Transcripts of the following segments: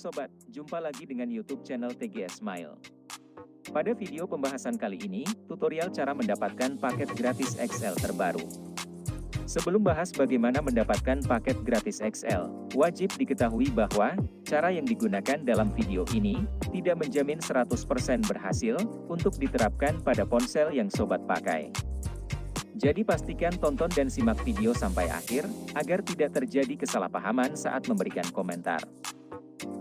Sobat, jumpa lagi dengan YouTube channel TGS Smile. Pada video pembahasan kali ini, tutorial cara mendapatkan paket gratis XL terbaru. Sebelum bahas bagaimana mendapatkan paket gratis XL, wajib diketahui bahwa cara yang digunakan dalam video ini tidak menjamin 100% berhasil untuk diterapkan pada ponsel yang Sobat pakai. Jadi pastikan tonton dan simak video sampai akhir, agar tidak terjadi kesalahpahaman saat memberikan komentar.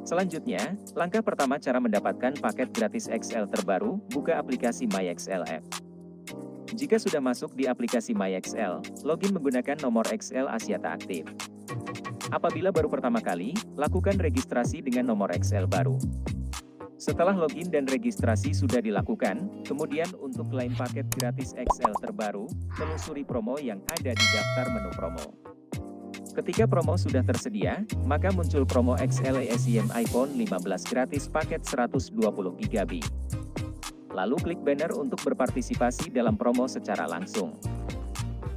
Selanjutnya, langkah pertama cara mendapatkan paket gratis XL terbaru, buka aplikasi MyXL App. Jika sudah masuk di aplikasi MyXL, login menggunakan nomor XL Axiata aktif. Apabila baru pertama kali, lakukan registrasi dengan nomor XL baru. Setelah login dan registrasi sudah dilakukan, kemudian untuk klaim paket gratis XL terbaru, telusuri promo yang ada di daftar menu promo. Ketika promo sudah tersedia, maka muncul promo XL eSIM iPhone 15 gratis paket 120GB. Lalu klik banner untuk berpartisipasi dalam promo secara langsung.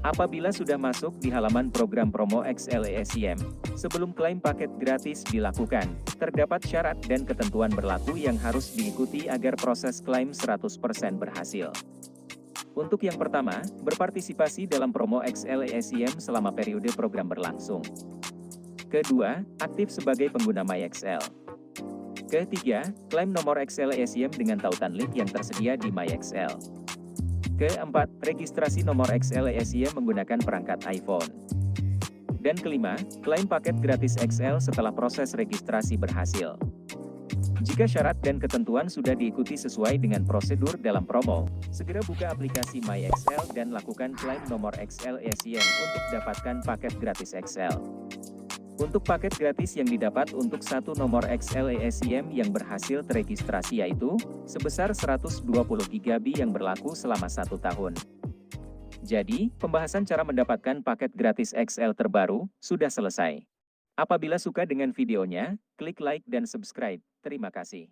Apabila sudah masuk di halaman program promo XL eSIM, sebelum klaim paket gratis dilakukan, terdapat syarat dan ketentuan berlaku yang harus diikuti agar proses klaim 100% berhasil. Untuk yang pertama, berpartisipasi dalam promo XL eSIM selama periode program berlangsung. Kedua, aktif sebagai pengguna MyXL. Ketiga, klaim nomor XL eSIM dengan tautan link yang tersedia di MyXL. Keempat, registrasi nomor XL eSIM menggunakan perangkat iPhone. Dan kelima, klaim paket gratis XL setelah proses registrasi berhasil. Jika syarat dan ketentuan sudah diikuti sesuai dengan prosedur dalam promo, segera buka aplikasi MyXL dan lakukan klaim nomor XL eSIM untuk dapatkan paket gratis XL. Untuk paket gratis yang didapat untuk satu nomor XL eSIM yang berhasil teregistrasi yaitu, sebesar 120GB yang berlaku selama 1 tahun. Jadi, pembahasan cara mendapatkan paket gratis XL terbaru, sudah selesai. Apabila suka dengan videonya, klik like dan subscribe. Terima kasih.